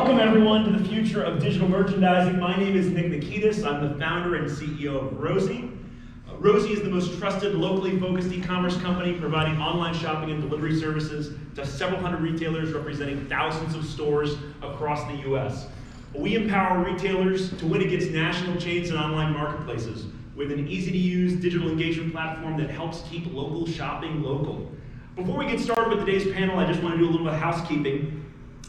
Welcome everyone to the future of digital merchandising. My name is Nick Nikitas. I'm the founder and CEO of Rosie. Rosie is the most trusted, locally focused e-commerce company providing online shopping and delivery services to several hundred retailers representing thousands of stores across the US. We empower retailers to win against national chains and online marketplaces with an easy-to-use digital engagement platform that helps keep local shopping local. Before we get started with today's panel, I just want to do a little bit of housekeeping.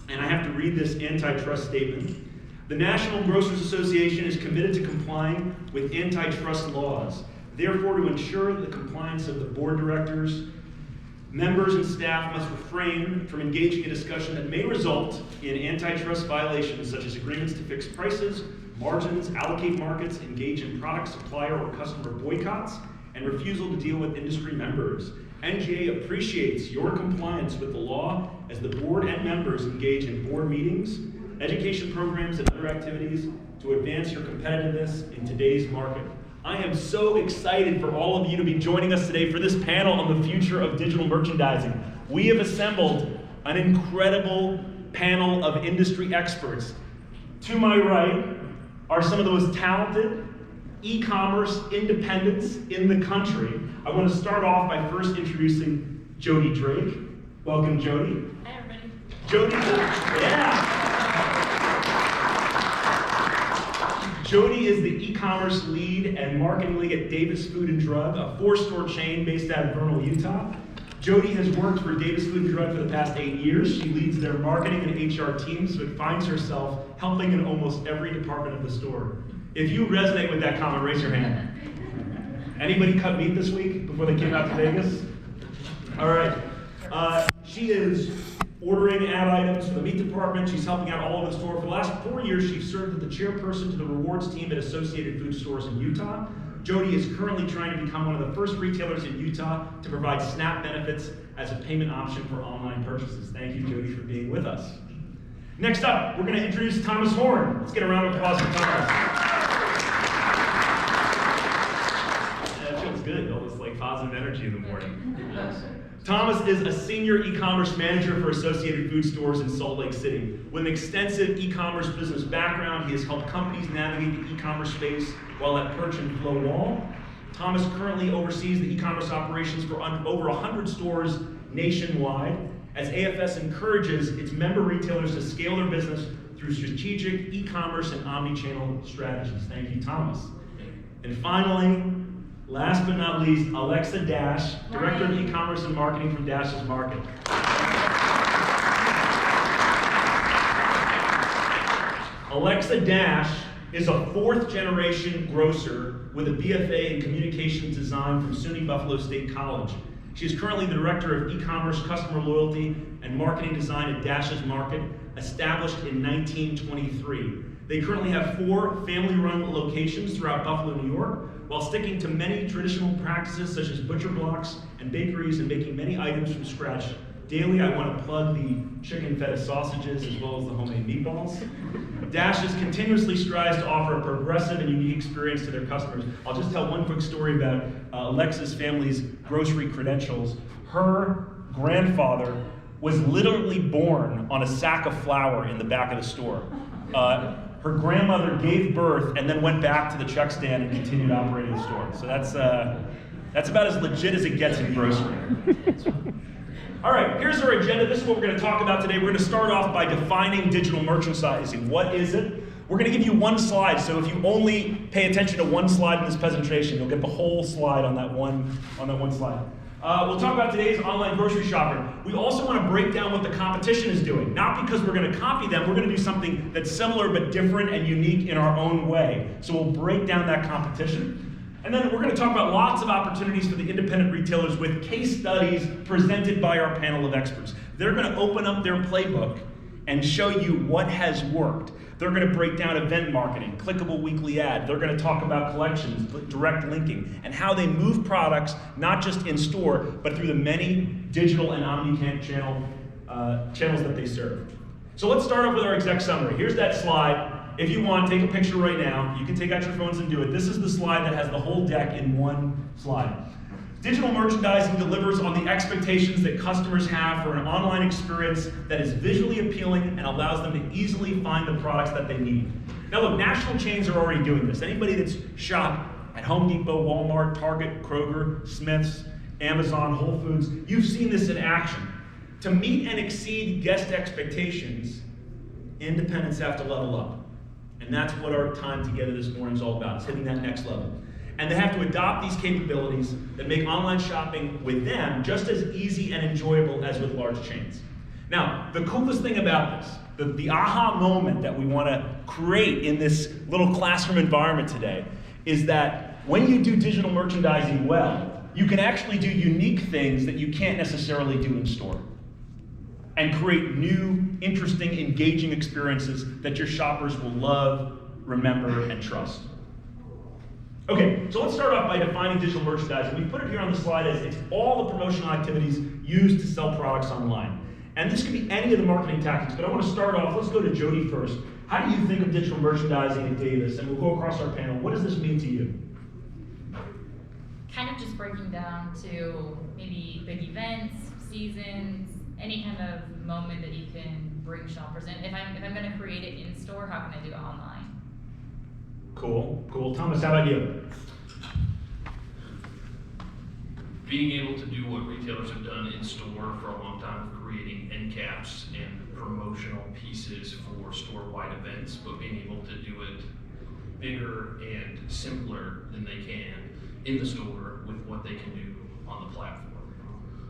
And I have to read this antitrust statement. The National Grocers Association is committed to complying with antitrust laws. Therefore, to ensure the compliance of the board directors, members and staff must refrain from engaging in discussion that may result in antitrust violations such as agreements to fix prices, margins, allocate markets, engage in product supplier or customer boycotts, and refusal to deal with industry members. NGA appreciates your compliance with the law as the board and members engage in board meetings, education programs, and other activities to advance your competitiveness in today's market. I am so excited for all of you to be joining us today for this panel on the future of digital merchandising. We have assembled an incredible panel of industry experts. To my right are some of the most talented e-commerce independents in the country. I want to start off by first introducing Jodi Drake. Welcome, Jodi. Hi, everybody. Jodi, Jodi is the e-commerce lead and marketing lead at Davis Food and Drug, a 4-store chain based out of Vernal, Utah. Jodi has worked for Davis Food and Drug for the past 8 years. She leads their marketing and HR teams, but finds herself helping in almost every department of the store. If you resonate with that comment, raise your hand. Anybody cut meat this week before they came out to Vegas? All right. She is ordering ad items for the meat department. She's helping out all over the store. For the last 4 years, she's served as the chairperson to the rewards team at Associated Food Stores in Utah. Jodi is currently trying to become one of the first retailers in Utah to provide SNAP benefits as a payment option for online purchases. Thank you, Jodi, for being with us. Next up, we're going to introduce Thomas Horne. Let's get a round of applause for Thomas. Good, all this like positive energy in the morning. Thomas is a senior e-commerce manager for Associated Food Stores in Salt Lake City. With an extensive e-commerce business background, he has helped companies navigate the e-commerce space while at Perch and Flow Wall. Thomas currently oversees the e-commerce operations for over 100 stores nationwide, as AFS encourages its member retailers to scale their business through strategic e-commerce and omni-channel strategies. Thank you, Thomas. And finally, last but not least, Alexa Dash, Director of E-commerce and Marketing from Dash's Market. Alexa Dash is a 4th-generation grocer with a BFA in Communications Design from SUNY Buffalo State College. She is currently the Director of E-commerce, Customer Loyalty, and Marketing Design at Dash's Market, established in 1923. They currently have 4 family-run locations throughout Buffalo, New York, while sticking to many traditional practices such as butcher blocks and bakeries and making many items from scratch. Daily, I want to plug the chicken feta sausages as well as the homemade meatballs. Dashes continuously strives to offer a progressive and unique experience to their customers. I'll just tell one quick story about Alexa's family's grocery credentials. Her grandfather was literally born on a sack of flour in the back of the store. Her grandmother gave birth and then went back to the check stand and continued operating the store. So that's about as legit as it gets in grocery. All right, here's our agenda. This is what we're going to talk about today. We're going to start off by defining digital merchandising. What is it? We're going to give you one slide, so if you only pay attention to one slide in this presentation, you'll get the whole slide on that one slide. We'll talk about today's online grocery shopping. We also want to break down what the competition is doing. Not because we're going to copy them, we're going to do something that's similar but different and unique in our own way. So we'll break down that competition. And then we're going to talk about lots of opportunities for the independent retailers with case studies presented by our panel of experts. They're going to open up their playbook and show you what has worked. They're going to break down event marketing, clickable weekly ad. They're going to talk about collections, direct linking, and how they move products, not just in store, but through the many digital and omni-channel channels that they serve. So let's start off with our exec summary. Here's that slide. If you want, take a picture right now. You can take out your phones and do it. This is the slide that has the whole deck in one slide. Digital merchandising delivers on the expectations that customers have for an online experience that is visually appealing and allows them to easily find the products that they need. Now look, national chains are already doing this. Anybody that's shopped at Home Depot, Walmart, Target, Kroger, Smith's, Amazon, Whole Foods, you've seen this in action. To meet and exceed guest expectations, independents have to level up. And that's what our time together this morning is all about, is hitting that next level. And they have to adopt these capabilities that make online shopping with them just as easy and enjoyable as with large chains. Now, the coolest thing about this, the aha moment that we want to create in this little classroom environment today, is that when you do digital merchandising well, you can actually do unique things that you can't necessarily do in store, and create new, interesting, engaging experiences that your shoppers will love, remember, and trust. Okay, so let's start off by defining digital merchandising. We put it here on the slide as it's all the promotional activities used to sell products online. And this could be any of the marketing tactics, but I want to start off, let's go to Jody first. How do you think of digital merchandising at Davis? And we'll go across our panel. What does this mean to you? Kind of just breaking down to maybe big events, seasons, any kind of moment that you can bring shoppers in. If I'm going to create it in store, how can I do it online? Cool, cool. Thomas, how about you? Being able to do what retailers have done in store for a long time, creating end caps and promotional pieces for store-wide events, but being able to do it bigger and simpler than they can in the store with what they can do on the platform.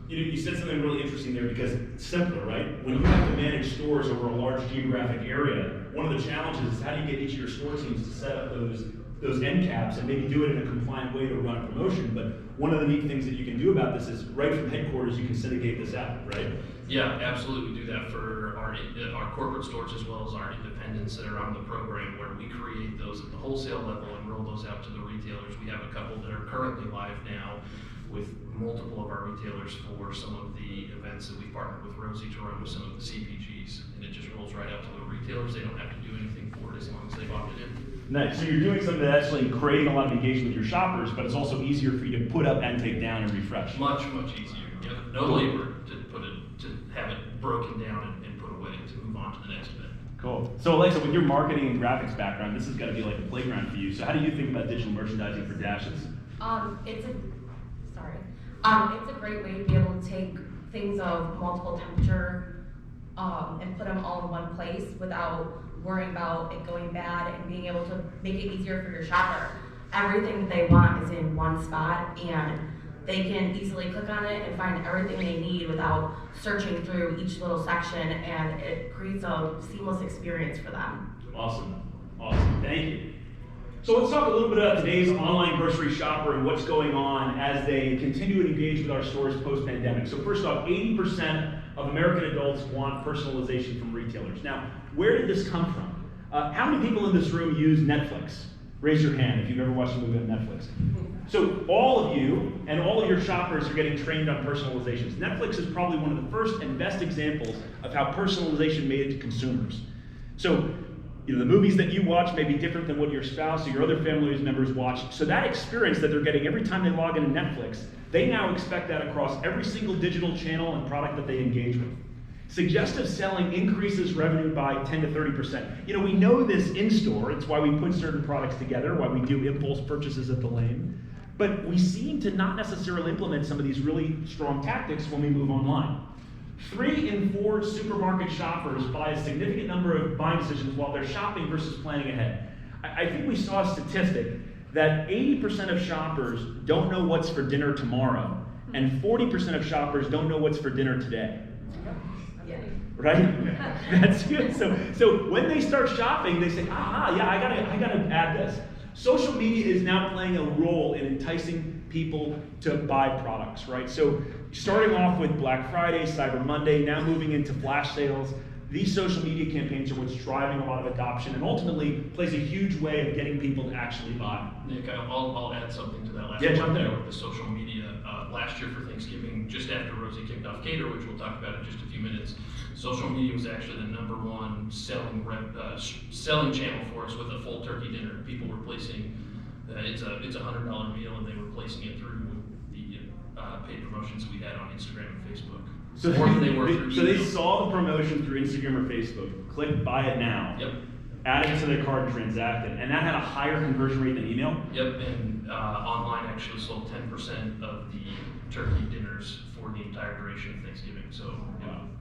You said something really interesting there, because it's simpler, right? When you have to manage stores over a large geographic area, one of the challenges is how do you get each of your store teams to set up those end caps and maybe do it in a compliant way to run a promotion. But one of the neat things that you can do about this is right from headquarters you can syndicate this out, right? Yeah, absolutely. We do that for our corporate stores as well as our independents that are on the program, where we create those at the wholesale level and roll those out to the retailers. We have a couple that are currently live now with multiple of our retailers for some of the events that we partnered with Rosie to run with some of the CPGs, and it just rolls right out to the retailers. They don't have to do anything for it as long as they've opted in. Nice. So you're doing something that's actually creating a lot of engagement with your shoppers, but it's also easier for you to put up and take down and refresh. Much, much easier. Yep. No labor to have it broken down and put away to move on to the next event. Cool. So Alexa, with your marketing and graphics background, this has got to be like a playground for you. So how do you think about digital merchandising for Dashes? It's a great way to be able to take things of multiple temperature and put them all in one place without worrying about it going bad, and being able to make it easier for your shopper. Everything that they want is in one spot, and they can easily click on it and find everything they need without searching through each little section, and it creates a seamless experience for them. Awesome. Awesome. Thank you. So let's talk a little bit about today's online grocery shopper and what's going on as they continue to engage with our stores post-pandemic. So first off, 80% of American adults want personalization from retailers. Now, where did this come from? How many people in this room use Netflix? Raise your hand if you've ever watched a movie on Netflix. So all of you and all of your shoppers are getting trained on personalizations. Netflix is probably one of the first and best examples of how personalization made it to consumers. So the movies that you watch may be different than what your spouse or your other family members watch. So that experience that they're getting every time they log into Netflix, they now expect that across every single digital channel and product that they engage with. Suggestive selling increases revenue by 10 to 30%. We know this in store. It's why we put certain products together, why we do impulse purchases at the lane. But we seem to not necessarily implement some of these really strong tactics when we move online. 3 in 4 supermarket shoppers buy a significant number of buying decisions while they're shopping versus planning ahead. I think we saw a statistic that 80% of shoppers don't know what's for dinner tomorrow, and 40% of shoppers don't know what's for dinner today. Yeah. Right? That's good. So when they start shopping, they say, yeah, I gotta add this. Social media is now playing a role in enticing people to buy products, right? So starting off with Black Friday, Cyber Monday, now moving into flash sales, these social media campaigns are what's driving a lot of adoption and ultimately plays a huge way of getting people to actually buy. Nick, I'll add something to that last jump in. With the social media. Last year for Thanksgiving, just after Rosie kicked off Cater, which we'll talk about in just a few minutes, social media was actually the #1 selling channel for us with a full turkey dinner. People were placing, it's a $100 meal, and they were placing it through the paid promotions we had on Instagram and Facebook. So More than they were through so they email. saw the promotion through Instagram or Facebook, clicked buy it now, Yep. added it to their cart and transacted, and that had a higher conversion rate than email? Yep, and online actually sold 10% of the turkey dinners for the entire duration of Thanksgiving. So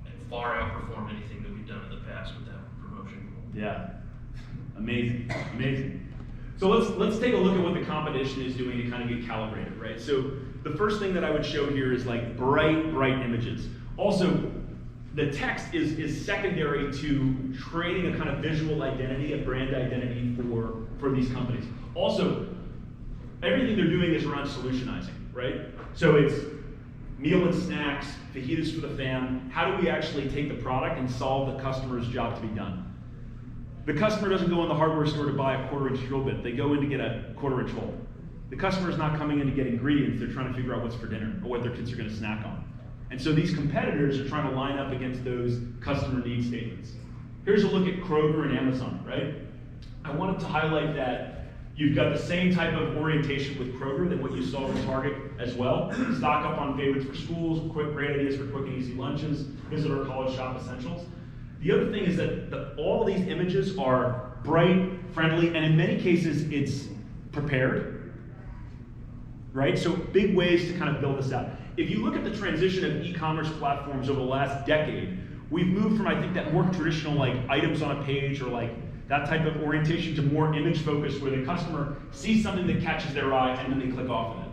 it far outperformed anything that we've done in the past with that promotion. Yeah, amazing, amazing. So let's take a look at what the competition is doing to kind of get calibrated, right? So the first thing that I would show here is like bright images. Also, the text is secondary to creating a kind of visual identity, a brand identity for these companies. Also, everything they're doing is around solutionizing, right? So it's meal and snacks, fajitas for the fam. How do we actually take the product and solve the customer's job to be done? The customer doesn't go in the hardware store to buy a 1/4-inch drill bit. They go in to get a 1/4-inch hole. The customer is not coming in to get ingredients. They're trying to figure out what's for dinner or what their kids are going to snack on. And so these competitors are trying to line up against those customer need statements. Here's a look at Kroger and Amazon, right? I wanted to highlight that you've got the same type of orientation with Kroger than what you saw with Target as well. Stock up on favorites for schools, great ideas for quick and easy lunches, visit our college shop essentials. The other thing is that all these images are bright, friendly, and in many cases it's prepared, right? So big ways to kind of build this out. If you look at the transition of e-commerce platforms over the last decade, we've moved from, I think, that more traditional like items on a page or like that type of orientation to more image focused where the customer sees something that catches their eye and then they click off of it.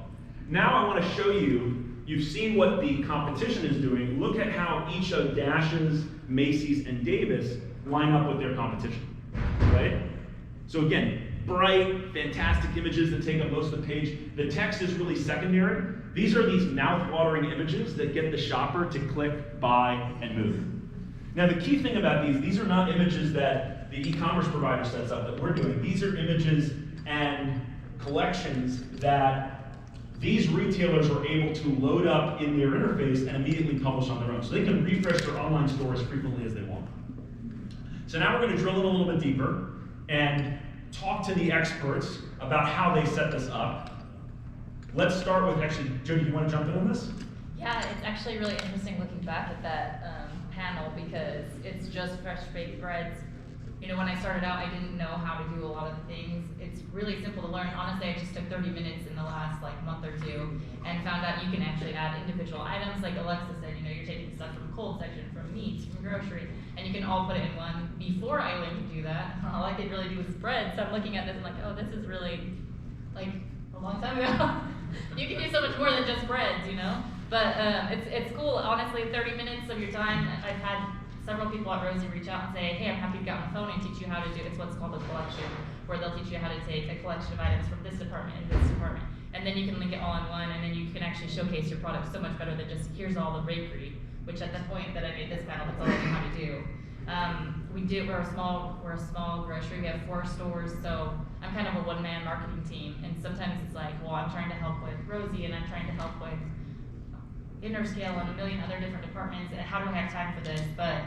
Now I want to show you, you've seen what the competition is doing. Look at how each of Dash's, Macy's, and Davis line up with their competition, right? So again, bright, fantastic images that take up most of the page. The text is really secondary. These are these mouth-watering images that get the shopper to click, buy, and move. Now the key thing about these are not images that the e-commerce provider sets up that we're doing. These are images and collections that these retailers are able to load up in their interface and immediately publish on their own. So they can refresh their online store as frequently as they want. So now we're going to drill in a little bit deeper and talk to the experts about how they set this up. Let's start with, actually, Jody, you want to jump in on this? Yeah, it's actually really interesting looking back at that panel because it's just fresh baked breads. You know, when I started out, I didn't know how to do a lot of the things. It's really simple to learn. Honestly, I just took 30 minutes in the last month or two and found out you can actually add individual items. Like Alexa said, you know, you're taking stuff from cold section, from meats, from grocery, and you can all put it in one. Before I learned to do that, all I could really do was bread. So I'm looking at this and like, oh, this is really like a long time ago. You can do so much more than just breads, you know? But it's cool. Honestly, 30 minutes of your time. I've had several people at Rosie reach out and say, hey, I'm happy to get on the phone and teach you how to do, it's what's called a collection, where they'll teach you how to take a collection of items from this department and this department. And then you can link it all in one, and then you can actually showcase your product so much better than just, here's all the bakery, which at the point that I made this panel, that's all I knew how to do. We're a small grocery, we have 4 stores, so I'm kind of a one-man marketing team. And sometimes it's like, well, I'm trying to help with Rosie, and I'm trying to help with Interscale and a million other different departments, and how do I have time for this? But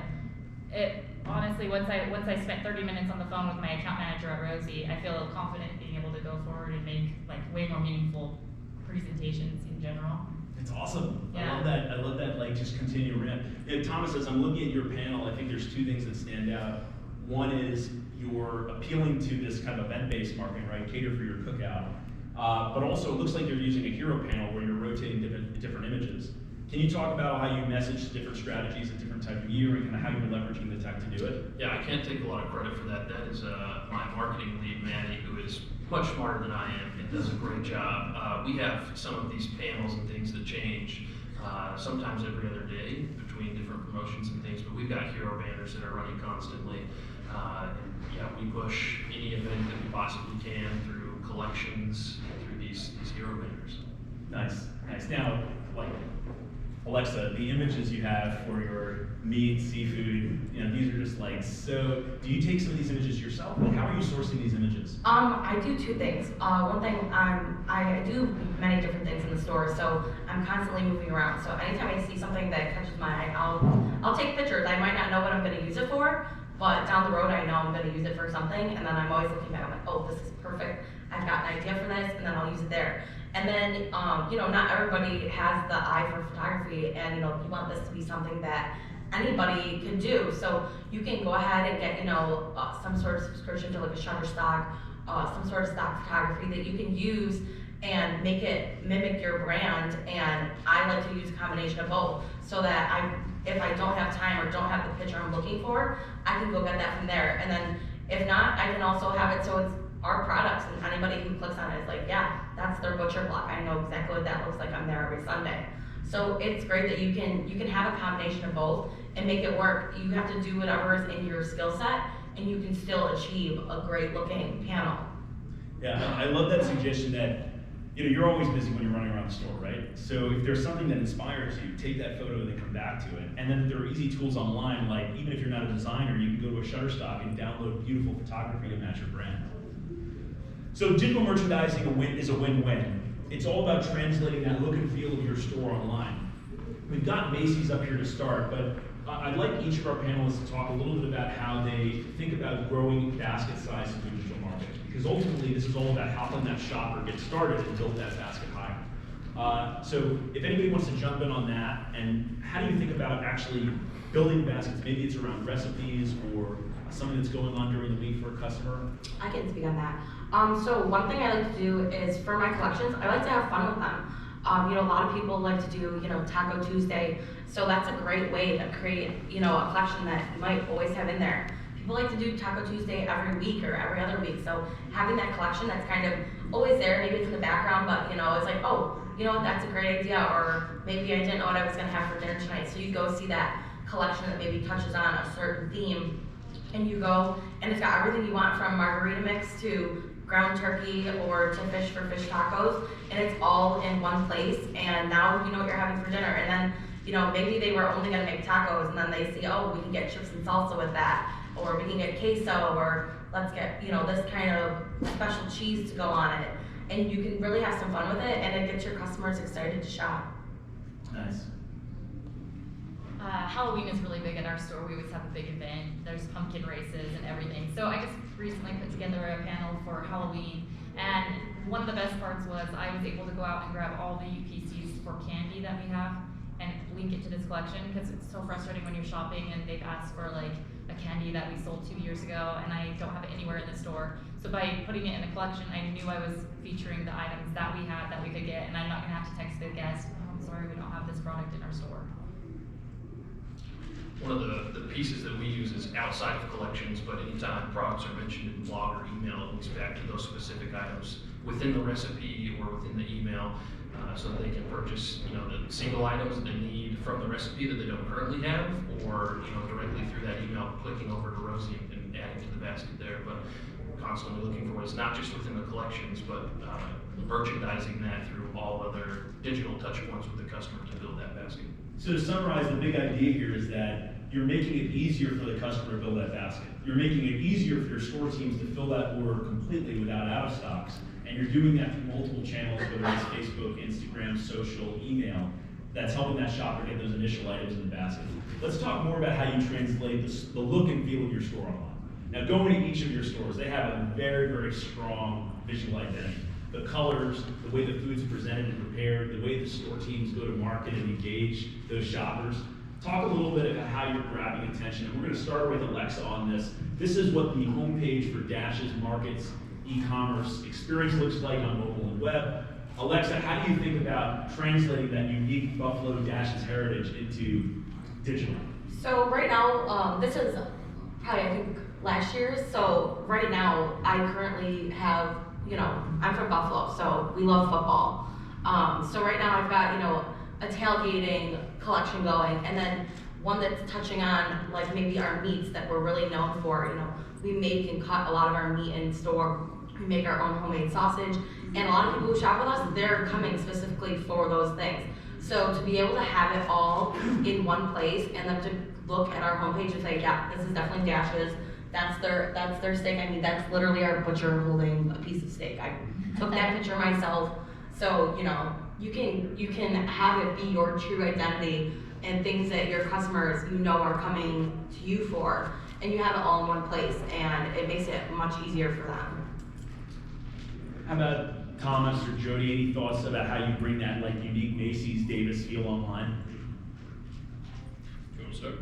it honestly, once I spent 30 minutes on the phone with my account manager at Rosie, I feel confident being able to go forward and make way more meaningful presentations in general. It's awesome. Yeah. I love that just continue ramp. And Thomas, as I'm looking at your panel, I think there's 2 things that stand out. One is you're appealing to this kind of event-based marketing, right? Cater for your cookout. But also it looks like you're using a hero panel where you're rotating different images. Can you talk about how you message different strategies at different time of year and kind of how you're leveraging the tech to do it? Yeah, I can't take a lot of credit for that. That is my marketing lead, Manny, who is much smarter than I am and does a great job. We have some of these panels and things that change sometimes every other day between different promotions and things, but we've got hero banners that are running constantly. And yeah, we push any event that we possibly can through collections, through these hero banners. Nice. Now, Alexa, the images you have for your meat, seafood, these are just so, do you take some of these images yourself? How are you sourcing these images? I do 2 things. One thing, I do many different things in the store, so I'm constantly moving around. So anytime I see something that catches my eye, I'll take pictures. I might not know what I'm going to use it for, but down the road I know I'm going to use it for something, and then I'm always looking back, I'm like, oh, this is perfect. I've got an idea for this, and then I'll use it there. And then, not everybody has the eye for photography, and, you want this to be something that anybody can do. So you can go ahead and get, some sort of subscription to like a Shutterstock, some sort of stock photography that you can use and make it mimic your brand. And I like to use a combination of both, so that if I don't have time or don't have the picture I'm looking for, I can go get that from there. And then if not, I can also have it so it's our products, and anybody who clicks on it is like, yeah, that's their butcher block. I know exactly what that looks like. I'm there every Sunday. So it's great that you can have a combination of both and make it work. You have to do whatever is in your skill set, and you can still achieve a great looking panel. Yeah, I love that suggestion that, you're always busy when you're running around the store, right? So if there's something that inspires you, take that photo and then come back to it. And then there are easy tools online, like even if you're not a designer, you can go to a Shutterstock and download beautiful photography to match your brand. So digital merchandising is a win-win. It's all about translating that look and feel of your store online. We've got Macy's up here to start, but I'd like each of our panelists to talk a little bit about how they think about growing basket size through digital marketing. Because ultimately, this is all about helping that shopper get started and build that basket higher. So if anybody wants to jump in on that, and how do you think about actually building baskets? Maybe it's around recipes or something that's going on during the week for a customer. I can speak on that. So one thing I like to do is, for my collections, I like to have fun with them. A lot of people like to do, Taco Tuesday. So that's a great way to create, a collection that you might always have in there. People like to do Taco Tuesday every week or every other week. So having that collection that's kind of always there, maybe it's in the background, but, it's like, oh, that's a great idea. Or maybe I didn't know what I was going to have for dinner tonight. So you go see that collection that maybe touches on a certain theme, and you go, and it's got everything you want, from margarita mix to ground turkey or to fish for fish tacos, and it's all in one place. And now you know what you're having for dinner. And then, maybe they were only gonna make tacos, and then they see, oh, we can get chips and salsa with that, or we can get queso, or let's get, this kind of special cheese to go on it. And you can really have some fun with it, and it gets your customers excited to shop. Nice. Halloween is really big at our store. We always have a big event. There's pumpkin races and everything. So I just recently put together a panel for Halloween, and one of the best parts was I was able to go out and grab all the UPCs for candy that we have and link it to this collection, because it's so frustrating when you're shopping and they've asked for like a candy that we sold 2 years ago and I don't have it anywhere in the store. So by putting it in a collection, I knew I was featuring the items that we had that we could get, and I'm not gonna have to text the guest, oh, I'm sorry, we don't have this product in our store. One of the pieces that we use is outside of collections, but anytime products are mentioned in blog or email, it links back to those specific items within the recipe or within the email, so that they can purchase, the single items that they need from the recipe that they don't currently have, or, directly through that email, clicking over to Rosie and adding to the basket there. But constantly looking for ways, not just within the collections, but merchandising that through all other digital touch points with the customer to build that basket. So to summarize, the big idea here is that you're making it easier for the customer to build that basket. You're making it easier for your store teams to fill that order completely without out of stocks. And you're doing that through multiple channels, whether it's Facebook, Instagram, social, email, that's helping that shopper get those initial items in the basket. Let's talk more about how you translate the look and feel of your store online. Now, going to each of your stores, they have a very, very strong visual identity. The colors, the way the food's presented and prepared, the way the store teams go to market and engage those shoppers. Talk a little bit about how you're grabbing attention. And we're going to start with Alexa on this. This is what the homepage for Dash's Markets e-commerce experience looks like on mobile and web. Alexa, how do you think about translating that unique Buffalo Dash's heritage into digital? So right now, this is probably, I think, last year's. So right now, I currently have, I'm from Buffalo, so we love football. So right now I've got, a tailgating collection going, and then one that's touching on like maybe our meats that we're really known for. We make and cut a lot of our meat in store. We make our own homemade sausage, and a lot of people who shop with us, they're coming specifically for those things. So to be able to have it all in one place, and then to look at our homepage and say, yeah, this is definitely Dash's. That's their steak. I mean, that's literally our butcher holding a piece of steak. I took that picture myself. So you can have it be your true identity and things that your customers are coming to you for, and you have it all in one place, and it makes it much easier for them. How about Thomas or Jody, any thoughts about how you bring that like unique Macy's Davis feel online? You want to start?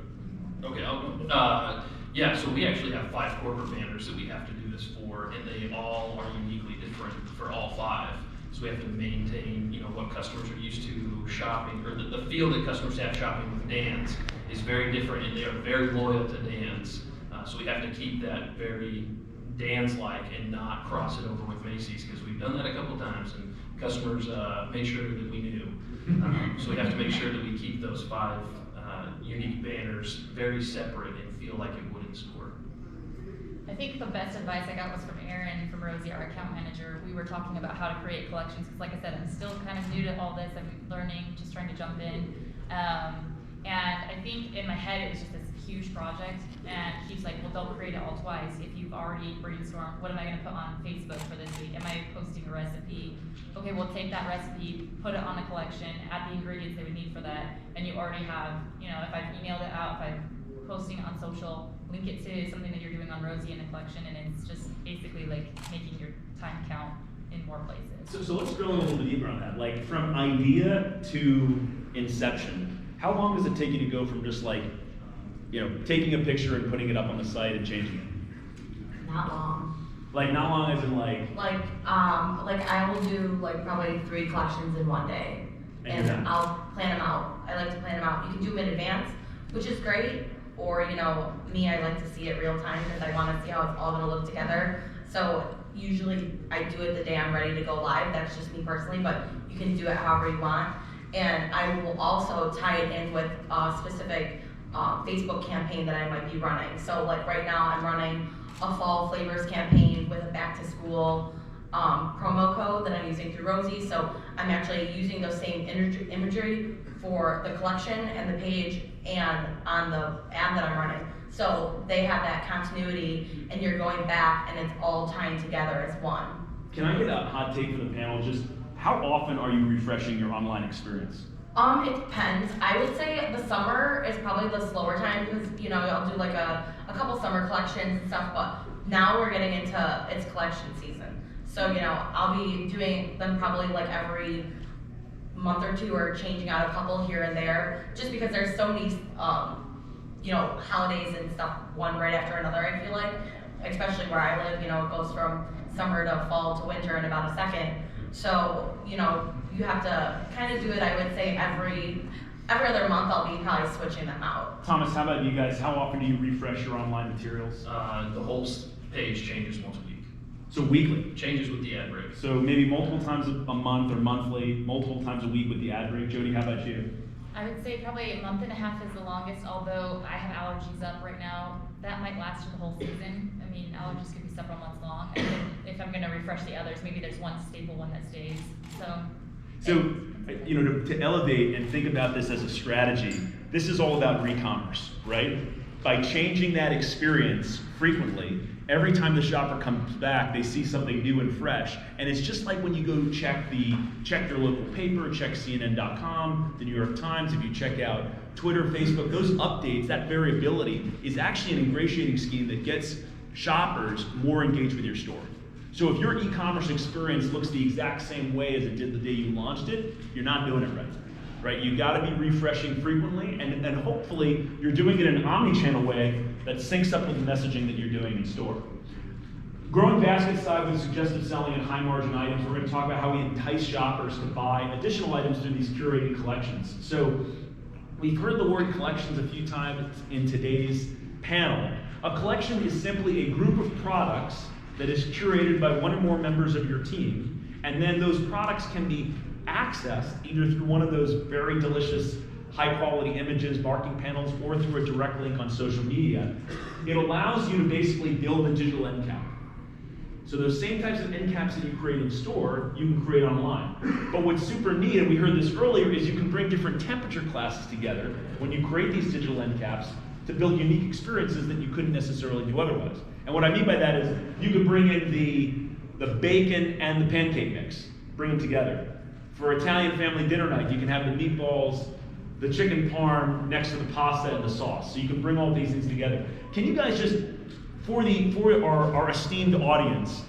Okay, I'll go. Yeah, so we actually have 5 corporate banners that we have to do this for, and they all are uniquely different for all 5. So we have to maintain, what customers are used to shopping, or the feel that customers have shopping with Dan's is very different, and they are very loyal to Dan's. So we have to keep that very Dan's-like and not cross it over with Macy's, because we've done that a couple times, and customers made sure that we knew. So we have to make sure that we keep those 5 unique banners very separate and feel like it would in store. I think the best advice I got was from Erin, from Rosie, our account manager. We were talking about how to create collections, because like I said, I'm still kind of new to all this. I'm learning, just trying to jump in. And I think in my head it was just this huge project, and he's like, well, don't create it all twice. If you've already brainstormed, what am I going to put on Facebook for this week? Am I posting a recipe? Okay, we'll take that recipe, put it on a collection, add the ingredients they would need for that, and you already have, if I've emailed it out, if I'm posting it on social, link it to something that you're doing on Rosie in a collection, and it's just basically like making your time count in more places. So let's drill in a little bit deeper on that. Like from idea to inception, how long does it take you to go from just like, taking a picture and putting it up on the site and changing it? Not long. Like not long as in like I will do like probably 3 collections in one day, And and you're done. I'll plan them out. I like to plan them out. You can do them in advance, which is great. Or me, I like to see it real time because I want to see how it's all going to look together. So usually I do it the day I'm ready to go live. That's just me personally, but you can do it however you want. And I will also tie it in with a specific Facebook campaign that I might be running. So like right now I'm running a fall flavors campaign with a back to school promo code that I'm using through Rosie. So I'm actually using those same imagery for the collection and the page and on the ad that I'm running. So they have that continuity, and you're going back and it's all tying together as one. Can I get a hot take for the panel? Just how often are you refreshing your online experience? It depends. I would say the summer is probably the slower time because, I'll do like a couple summer collections and stuff, but now we're getting into its collection season. So, I'll be doing them probably like every month or 2 or changing out a couple here and there just because there's so many, holidays and stuff, one right after another, I feel like, especially where I live, it goes from summer to fall to winter in about a second. So, you have to kind of do it, I would say, every other month I'll be probably switching them out. Thomas, how about you guys? How often do you refresh your online materials? The whole page changes once a week. So weekly? Changes with the ad break. So maybe multiple times a month or monthly, multiple times a week with the ad break. Jody, how about you? I would say probably a month and a half is the longest, although I have allergies up right now. That might last for the whole season. I mean, allergies could be several months long. And then if I'm gonna refresh the others, maybe there's one staple one that stays, So, to elevate and think about this as a strategy, this is all about re-commerce, right? By changing that experience frequently, every time the shopper comes back, they see something new and fresh. And it's just like when you go check your local paper, check CNN.com, the New York Times, if you check out Twitter, Facebook, those updates, that variability is actually an ingratiating scheme that gets shoppers more engaged with your store. So if your e-commerce experience looks the exact same way as it did the day you launched it, you're not doing it right? You gotta be refreshing frequently, and hopefully you're doing it in an omni-channel way that syncs up with the messaging that you're doing in store. Growing basket size with suggestive selling and high margin items, we're gonna talk about how we entice shoppers to buy additional items through these curated collections. So we've heard the word collections a few times in today's panel. A collection is simply a group of products that is curated by one or more members of your team, and then those products can be accessed either through one of those very delicious high quality images, marking panels, or through a direct link on social media. It allows you to basically build a digital end cap. So those same types of end caps that you create in store, you can create online. But what's super neat, and we heard this earlier, is you can bring different temperature classes together when you create these digital end caps to build unique experiences that you couldn't necessarily do otherwise. And what I mean by that is you could bring in the bacon and the pancake mix, bring them together. For Italian family dinner night, you can have the meatballs, the chicken parm next to the pasta and the sauce. So you can bring all these things together. Can you guys just, for our esteemed audience,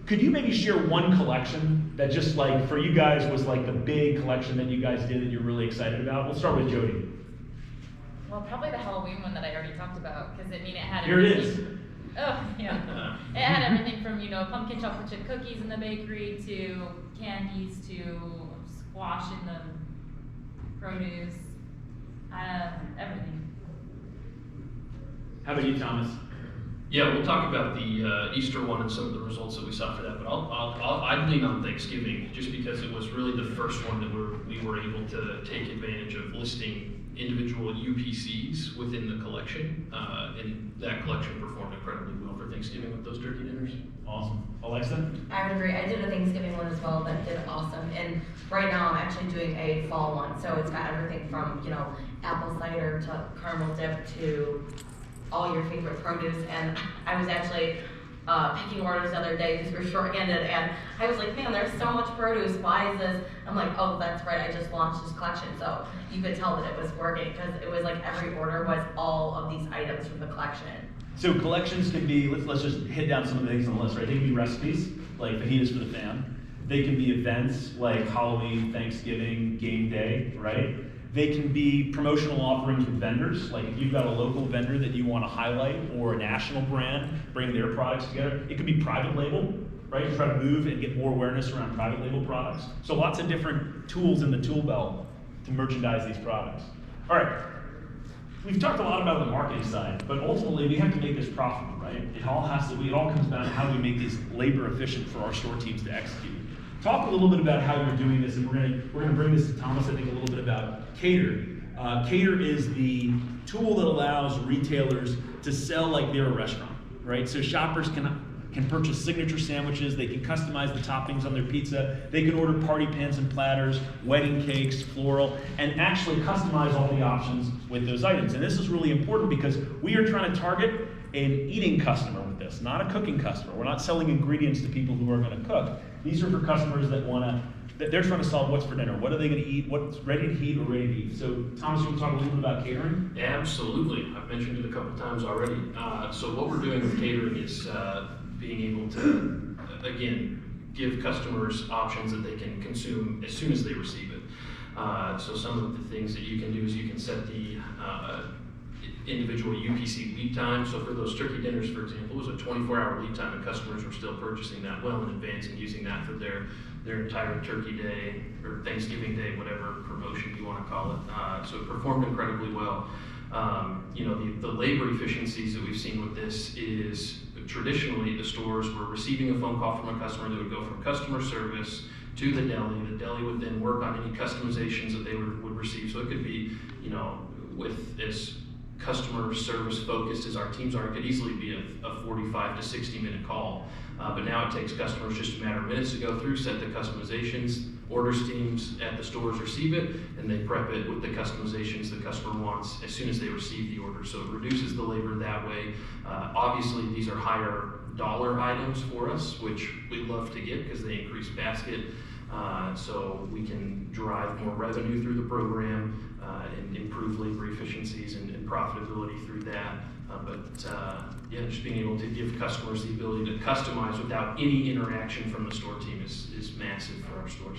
could you maybe share one collection that just like, for you guys, was like the big collection that you guys did that you're really excited about? We'll start with Jody. Well, probably the Halloween one that I already talked about, because I mean, it had Here it everything. is. Oh, yeah. It had everything from, pumpkin chocolate chip cookies in the bakery to candies to squash in the produce, everything. How about you, Thomas? Yeah, we'll talk about the Easter one and some of the results that we saw for that, but I'd lean on Thanksgiving, just because it was really the first one that we were able to take advantage of listing individual UPCs within the collection, and that collection performed incredibly well for Thanksgiving with those turkey dinners. Awesome. Alexa? I would agree. I did a Thanksgiving one as well that did awesome. And right now I'm actually doing a fall one. So it's got everything from, apple cider to caramel dip to all your favorite produce. And I was actually picking orders the other day because we were short-handed, and I was like, man, there's so much produce. Why is this? I'm like, oh, that's right. I just launched this collection. So you could tell that it was working because it was like every order was all of these items from the collection. So collections can be, let's just hit down some of the things on the list, right? They can be recipes, like fajitas for the fam. They can be events like Halloween, Thanksgiving, game day, right? They can be promotional offerings with vendors, like if you've got a local vendor that you want to highlight or a national brand, bring their products together. It could be private label, right? You try to move and get more awareness around private label products. So lots of different tools in the tool belt to merchandise these products. All right. We've talked a lot about the marketing side, but ultimately we have to make this profitable, right? It all comes down to how do we make these labor efficient for our store teams to execute. Talk a little bit about how you're doing this, and we're gonna bring this to Thomas, I think, a little bit about Cater. Cater is the tool that allows retailers to sell like they're a restaurant, right? So shoppers can purchase signature sandwiches, they can customize the toppings on their pizza, they can order party pans and platters, wedding cakes, floral, and actually customize all the options with those items. And this is really important because we are trying to target an eating customer with this, not a cooking customer. We're not selling ingredients to people who are gonna cook. These are for customers that they're trying to solve what's for dinner. What are they gonna eat? What's ready to heat or ready to eat? So Thomas, you want to talk a little bit about catering? Absolutely, I've mentioned it a couple times already. So what we're doing with catering is being able to, again, give customers options that they can consume as soon as they receive it. So some of the things that you can do is you can set the individual UPC lead time. So for those turkey dinners, for example, it was a 24-hour lead time, and customers were still purchasing that well in advance and using that for their entire turkey day or Thanksgiving day, whatever promotion you want to call it. So it performed incredibly well. The labor efficiencies that we've seen with this is traditionally the stores were receiving a phone call from a customer that would go from customer service to the deli. The deli would then work on any customizations that they would receive. So it could be, with as customer service focused as our teams are, it could easily be a 45 to 60 minute call. But now it takes customers just a matter of minutes to go through, set the customizations, orders teams at the stores receive it, and they prep it with the customizations the customer wants as soon as they receive the order. So it reduces the labor that way. Obviously, these are higher dollar items for us, which we love to get because they increase basket. So we can drive more revenue through the program and improve labor efficiencies and profitability through that. Just being able to give customers the ability to customize without any interaction from the store team is massive for our stores.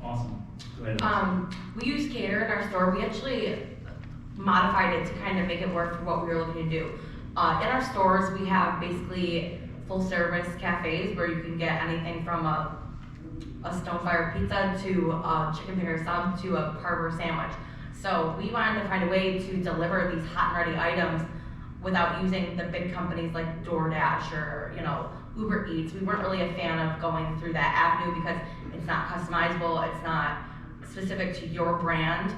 Awesome. Go ahead. We use Cater in our store. We actually modified it to kind of make it work for what we were looking to do. In our stores, we have basically full service cafes where you can get anything from a Stonefire pizza to a chicken finger sub to a Carver sandwich. So we wanted to find a way to deliver these hot and ready items without using the big companies like DoorDash or Uber Eats. We weren't really a fan of going through that avenue because it's not customizable, it's not specific to your brand.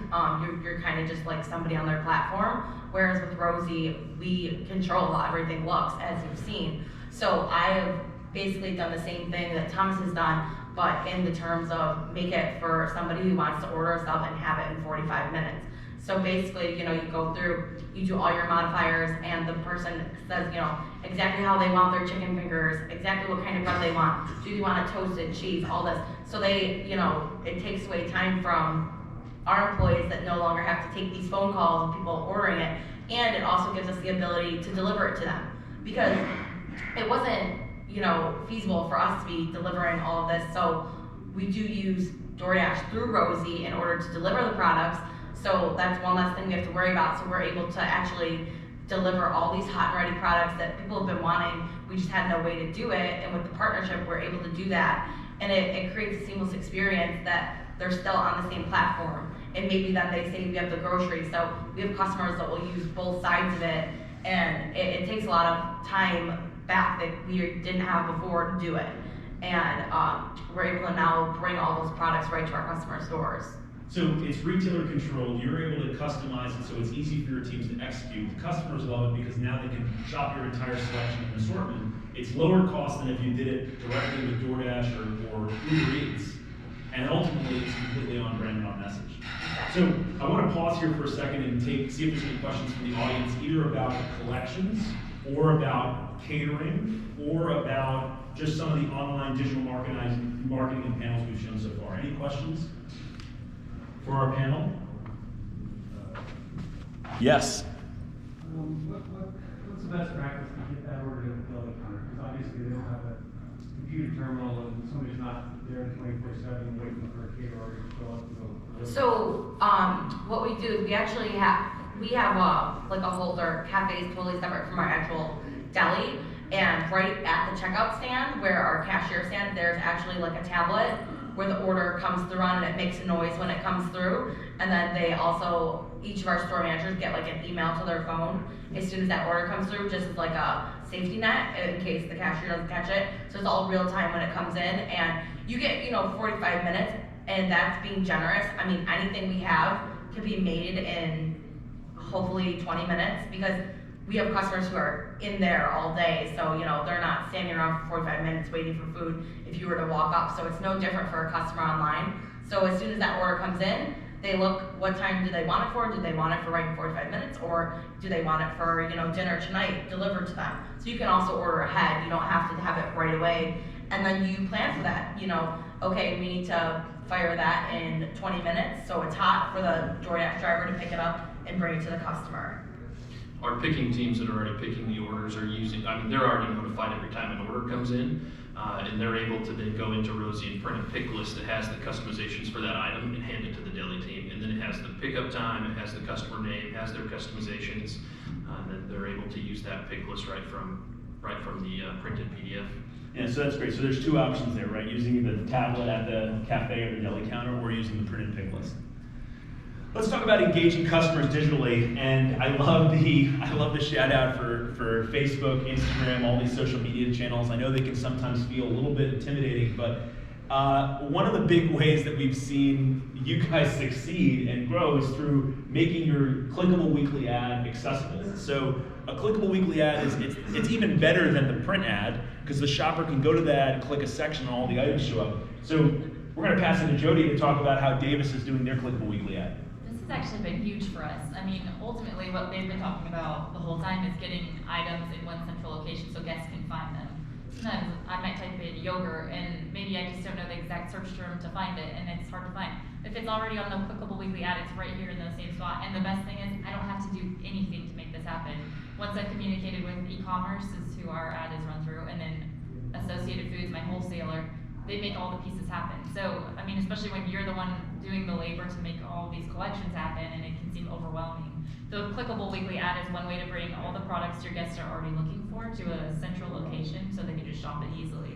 You're kind of just like somebody on their platform. Whereas with Rosie, we control how everything looks, as you've seen. So I have basically done the same thing that Thomas has done, but in the terms of make it for somebody who wants to order a sub and have it in 45 minutes. So basically, you go through, you do all your modifiers, and the person says, exactly how they want their chicken fingers, exactly what kind of bread they want. Do you want it toasted, cheese, all this? So they, it takes away time from our employees that no longer have to take these phone calls of people ordering it, and it also gives us the ability to deliver it to them. Because it wasn't, feasible for us to be delivering all of this. So we do use DoorDash through Rosie in order to deliver the products. So that's one less thing we have to worry about. So we're able to actually deliver all these hot and ready products that people have been wanting. We just had no way to do it. And with the partnership, we're able to do that. And it creates a seamless experience that they're still on the same platform. And maybe that they say we have the groceries. So we have customers that will use both sides of it. And it takes a lot of time back that we didn't have before to do it. And we're able to now bring all those products right to our customer stores. So it's retailer controlled, you're able to customize it so it's easy for your teams to execute. The customers love it because now they can shop your entire selection and assortment. It's lower cost than if you did it directly with DoorDash or Uber Eats. And ultimately, it's completely on brand and on message. So I want to pause here for a second and see if there's any questions from the audience, either about collections or about catering or about just some of the online digital marketing and panels we've shown so far. Any questions for our panel? Yes. What's the best practice to get that order to the deli counter? Because obviously they don't have a computer terminal and somebody's not there 24/7 waiting for a caterer order to show up and go. So what we do is we actually have like a holder. Cafe is totally separate from our actual deli, and right at the checkout stand where our cashier stands, there's actually like a tablet where the order comes through on, and it makes a noise when it comes through. And then they also, each of our store managers get like an email to their phone as soon as that order comes through, just as like a safety net in case the cashier doesn't catch it. So it's all real time when it comes in, and you get 45 minutes, and that's being generous. I mean, anything we have can be made in hopefully 20 minutes because we have customers who are in there all day, so they're not standing around for 45 minutes waiting for food if you were to walk up. So it's no different for a customer online. So as soon as that order comes in, they look what time do they want it for. Do they want it for right in 45 minutes, or do they want it for dinner tonight delivered to them? So you can also order ahead. You don't have to have it right away, and then you plan for that. Okay, we need to fire that in 20 minutes, so it's hot for the DoorDash driver to pick it up and bring it to the customer. Our picking teams that are already picking the orders are they're already notified every time an order comes in, and they're able to then go into Rosie and print a pick list that has the customizations for that item and hand it to the deli team. And then it has the pickup time, it has the customer name, has their customizations, and then they're able to use that pick list right from the printed PDF. Yeah, so that's great. So there's two options there, right? Using the tablet at the cafe or the deli counter, or using the printed pick list. Let's talk about engaging customers digitally, and I love the shout out for Facebook, Instagram, all these social media channels. I know they can sometimes feel a little bit intimidating, but one of the big ways that we've seen you guys succeed and grow is through making your clickable weekly ad accessible. So a clickable weekly ad it's even better than the print ad because the shopper can go to the ad, click a section, and all the items show up. So we're going to pass it to Jody to talk about how Davis is doing their clickable weekly ad. It's actually been huge for us. I mean, ultimately what they've been talking about the whole time is getting items in one central location so guests can find them. Sometimes I might type in yogurt and maybe I just don't know the exact search term to find it, and it's hard to find. If it's already on the clickable weekly ad, it's right here in the same spot. And the best thing is I don't have to do anything to make this happen. Once I've communicated with e-commerce, is who our ad is run through, and then Associated Foods, my wholesaler, they make all the pieces happen. So, I mean, especially when you're the one doing the labor to make all these collections happen, and it can seem overwhelming. The clickable weekly ad is one way to bring all the products your guests are already looking for to a central location so they can just shop it easily.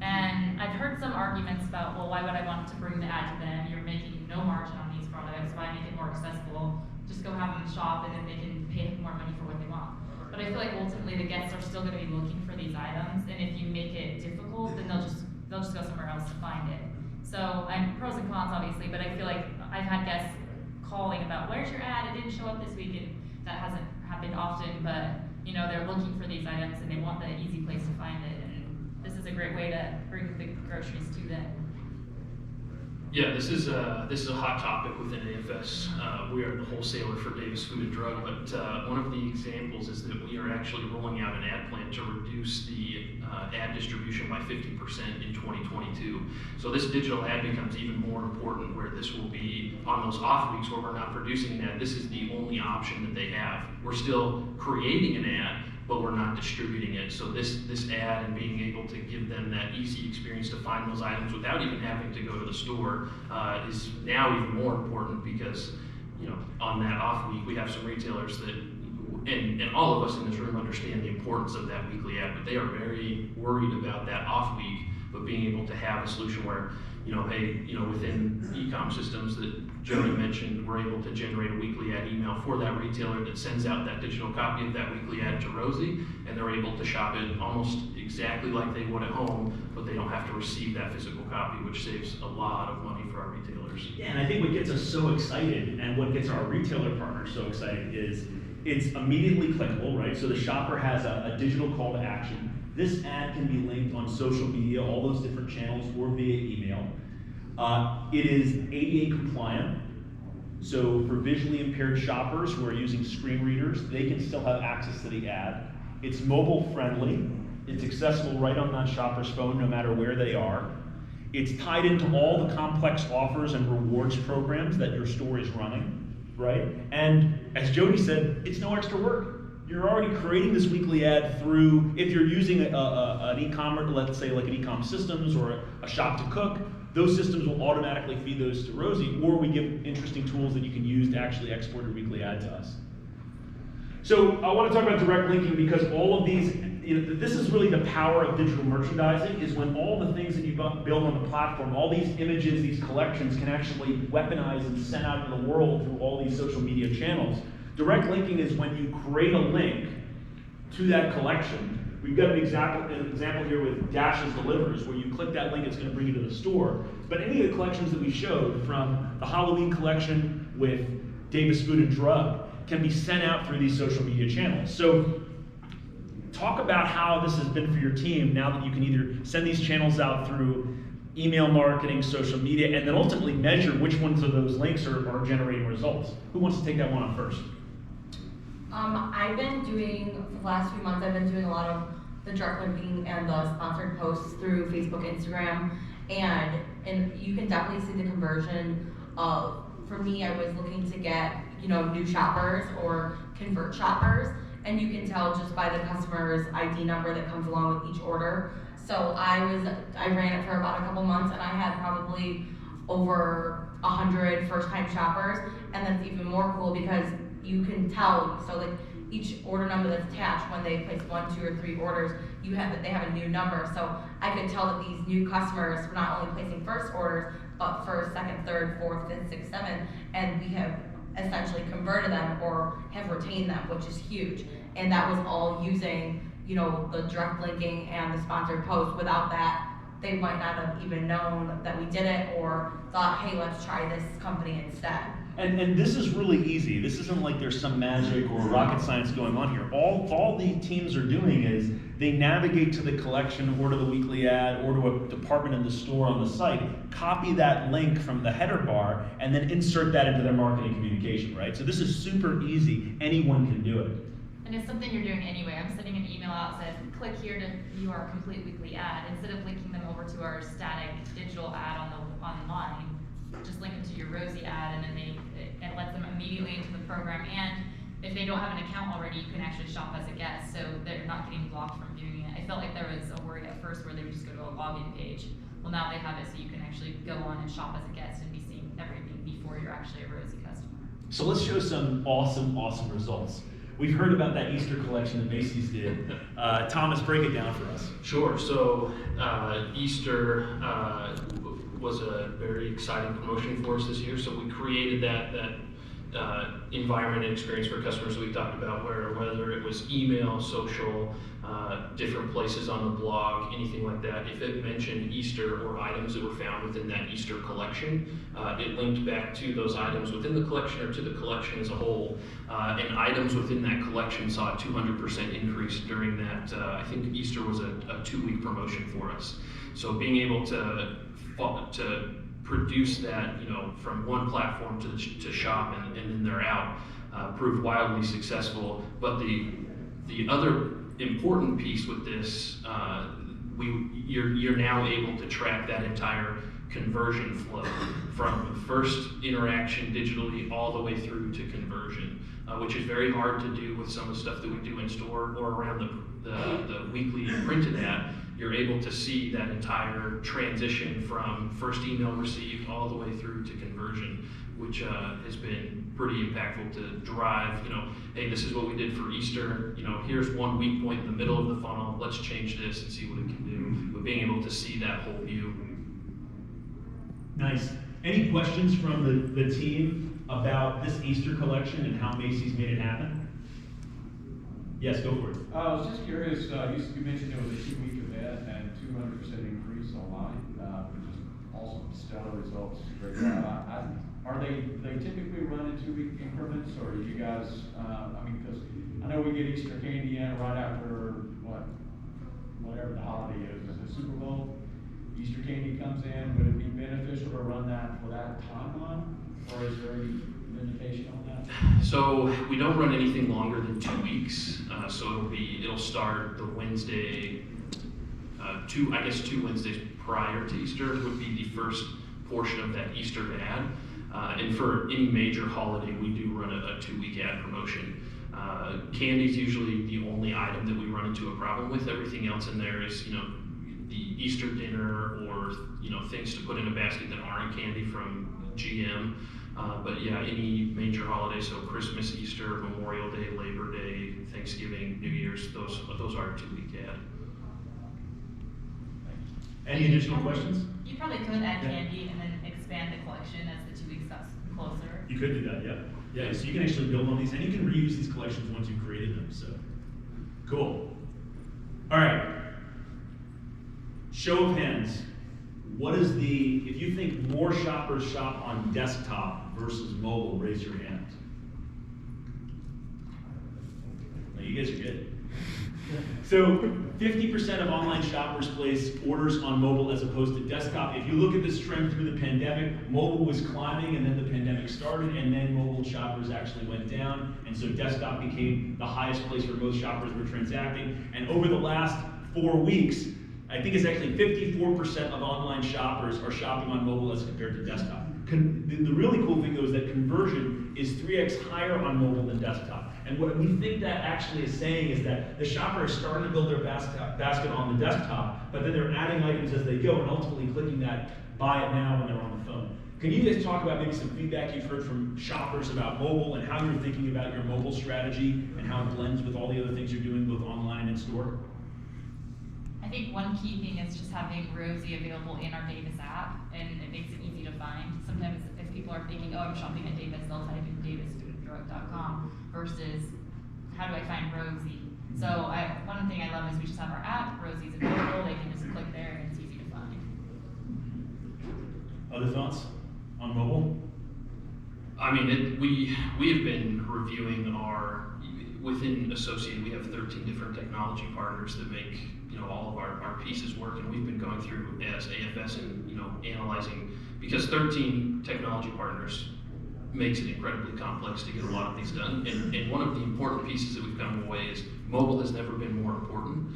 And I've heard some arguments about, well, why would I want to bring the ad to them? You're making no margin on these products. Why make it more accessible? Just go have them shop and then they can pay more money for what they want. But I feel like ultimately the guests are still going to be looking for these items, and if you make it difficult, then they'll just go somewhere else to find it. So I'm pros and cons obviously, but I feel like I've had guests calling about, where's your ad? It didn't show up this week, and that hasn't happened often, but they're looking for these items and they want the easy place to find it, and this is a great way to bring the groceries to them. Yeah, this is a hot topic within AFS. We are the wholesaler for Davis Food and Drug, but one of the examples is that we are actually rolling out an ad plan to reduce the ad distribution by 50% in 2022. So this digital ad becomes even more important, where this will be on those off weeks where we're not producing an ad. This is the only option that they have. We're still creating an ad, but we're not distributing it. So this ad and being able to give them that easy experience to find those items without even having to go to the store is now even more important, because on that off week we have some retailers that, and all of us in this room understand the importance of that weekly ad, but they are very worried about that off week. But being able to have a solution where, hey, within e-com systems that Jody mentioned, we're able to generate a weekly ad email for that retailer that sends out that digital copy of that weekly ad to Rosie, and they're able to shop it almost exactly like they would at home, but they don't have to receive that physical copy, which saves a lot of money for our retailers. Yeah, and I think what gets us so excited, and what gets our retailer partners so excited, is it's immediately clickable, right? So the shopper has a digital call to action. This ad can be linked on social media, all those different channels, or via email. It is ADA compliant, so for visually impaired shoppers who are using screen readers, they can still have access to the ad. It's mobile friendly. It's accessible right on that shopper's phone, no matter where they are. It's tied into all the complex offers and rewards programs that your store is running, right? And as Jody said, it's no extra work. You're already creating this weekly ad through, if you're using an e-commerce, let's say like an e-com systems or a shop to cook, those systems will automatically feed those to Rosie, or we give interesting tools that you can use to actually export your weekly ad to us. So I want to talk about direct linking, because all of these, this is really the power of digital merchandising, is when all the things that you build on the platform, all these images, these collections can actually weaponize and send out in the world through all these social media channels. Direct linking is when you create a link to that collection. We've got an example here with Dash's Delivers, where you click that link, it's going to bring you to the store. But any of the collections that we showed, from the Halloween collection with Davis Food and Drug, can be sent out through these social media channels. So talk about how this has been for your team, now that you can either send these channels out through email marketing, social media, and then ultimately measure which ones of those links are generating results. Who wants to take that one on first? I've been doing, for the last few months, I've been doing a lot of the direct linking and the sponsored posts through Facebook, Instagram, and you can definitely see the conversion of, for me, I was looking to get, new shoppers or convert shoppers, and you can tell just by the customer's ID number that comes along with each order. So I ran it for about a couple months, and I had probably over 100 first-time shoppers, and that's even more cool because you can tell, so like each order number that's attached, when they place 1, 2, or 3 orders, they have a new number. So I could tell that these new customers were not only placing first orders, but first, second, third, fourth, fifth, sixth, seventh, and we have essentially converted them or have retained them, which is huge. And that was all using, the direct linking and the sponsored post. Without that, they might not have even known that we did it, or thought, hey, let's try this company instead. And this is really easy. This isn't like there's some magic or rocket science going on here. All the teams are doing is they navigate to the collection or to the weekly ad or to a department in the store on the site, copy that link from the header bar, and then insert that into their marketing communication, right? So this is super easy. Anyone can do it. And it's something you're doing anyway. I'm sending an email out that says, click here to view our complete weekly ad. Instead of linking them over to our static digital ad online, just link them to your Rosie ad, and then it lets them immediately into the program. And if they don't have an account already, you can actually shop as a guest, so they're not getting blocked from viewing it. I felt like there was a worry at first where they would just go to a login page. Well, now they have it, so you can actually go on and shop as a guest and be seeing everything before you're actually a Rosie customer. So let's show some awesome results. We've heard about that Easter collection that Macy's did. Thomas, break it down for us. Sure. So Easter was a very exciting promotion for us this year. So we created that environment and experience for customers that we talked about, whether it was email, social, different places on the blog, anything like that. If it mentioned Easter or items that were found within that Easter collection, it linked back to those items within the collection or to the collection as a whole. And items within that collection saw a 200% increase during that. I think Easter was a 2-week promotion for us. So being able to produce that, from one platform to shop and then they're out, proved wildly successful. But the other important piece with this, you're now able to track that entire conversion flow from the first interaction digitally all the way through to conversion, which is very hard to do with some of the stuff that we do in store or around the weekly printed ad. You're able to see that entire transition from first email received all the way through to conversion, which has been pretty impactful to drive, hey, this is what we did for Easter, here's one weak point in the middle of the funnel, let's change this and see what it can do. But being able to see that whole view. Nice. Any questions from the team about this Easter collection and how Macy's made it happen? Yes, go for it. I was just curious, you mentioned it was a 2-week event and 200% increase online, which is also stellar results. Great. Are they typically run in 2-week increments, or do you guys, because I know we get Easter candy in right after whatever the holiday is it Super Bowl? Easter candy comes in, would it be beneficial to run that for that timeline, or is there any limitation on that? So we don't run anything longer than 2 weeks. So it'll start the Wednesday, 2 Wednesdays prior to Easter would be the first portion of that Easter ad. And for any major holiday, we do run a 2-week ad promotion. Candy's usually the only item that we run into a problem with. Everything else in there is, the Easter dinner or, things to put in a basket that aren't candy from GM. But yeah, any major holiday, so Christmas, Easter, Memorial Day, Labor Day, Thanksgiving, New Year's, those are a 2-week ad. Any additional questions? You probably could add candy and then expand the collection as the 2 weeks got closer. You could do that, yeah. Yeah, so you can actually build on these, and you can reuse these collections once you've created them, so. Cool. All right. Show of hands. What is if you think more shoppers shop on desktop versus mobile, raise your hand. No, you guys are good. So 50% of online shoppers place orders on mobile as opposed to desktop. If you look at this trend through the pandemic, mobile was climbing and then the pandemic started and then mobile shoppers actually went down. And so desktop became the highest place where most shoppers were transacting. And over the last 4 weeks, I think it's actually 54% of online shoppers are shopping on mobile as compared to desktop. The really cool thing though is that conversion is 3x higher on mobile than desktop. And what we think that actually is saying is that the shopper is starting to build their basket on the desktop, but then they're adding items as they go and ultimately clicking that buy it now when they're on the phone. Can you guys talk about maybe some feedback you've heard from shoppers about mobile and how you're thinking about your mobile strategy and how it blends with all the other things you're doing both online and in store? I think one key thing is just having Rosie available in our Davis app, and it makes it easy to find. Sometimes if people are thinking, oh, I'm shopping at Davis, they'll type in davisfoodandrug.com versus how do I find Rosie? So one thing I love is we just have our app, Rosie's available, they can just click there and it's easy to find. Other thoughts on mobile? I mean, we have been reviewing within Associated, we have 13 different technology partners that make all of our pieces work, and we've been going through as AFS and analyzing, because 13 technology partners makes it incredibly complex to get a lot of these done. And one of the important pieces that we've come away is mobile has never been more important.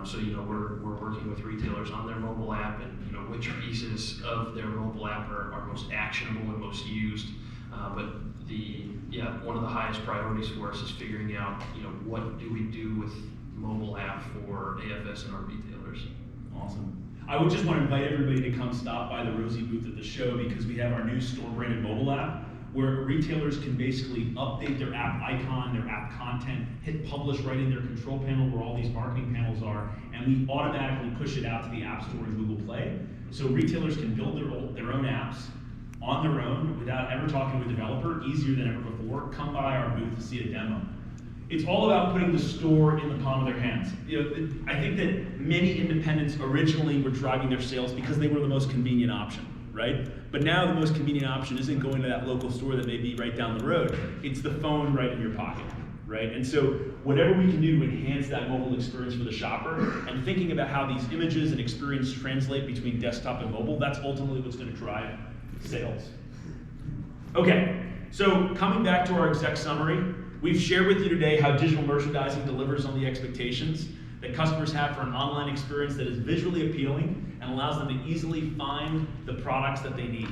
So we're working with retailers on their mobile app and which pieces of their mobile app are most actionable and most used. But one of the highest priorities for us is figuring out what do we do with mobile app for AFS and our retailers. Awesome. I would just want to invite everybody to come stop by the Rosie booth at the show because we have our new store branded mobile app where retailers can basically update their app icon, their app content, hit publish right in their control panel where all these marketing panels are, and we automatically push it out to the App Store and Google Play. So retailers can build their own apps on their own without ever talking to a developer, easier than ever before. Come by our booth to see a demo. It's all about putting the store in the palm of their hands. I think that many independents originally were driving their sales because they were the most convenient option, right? But now the most convenient option isn't going to that local store that may be right down the road. It's the phone right in your pocket, right? And so whatever we can do to enhance that mobile experience for the shopper and thinking about how these images and experience translate between desktop and mobile, that's ultimately what's going to drive sales. Okay, so coming back to our exec summary, we've shared with you today how digital merchandising delivers on the expectations that customers have for an online experience that is visually appealing and allows them to easily find the products that they need.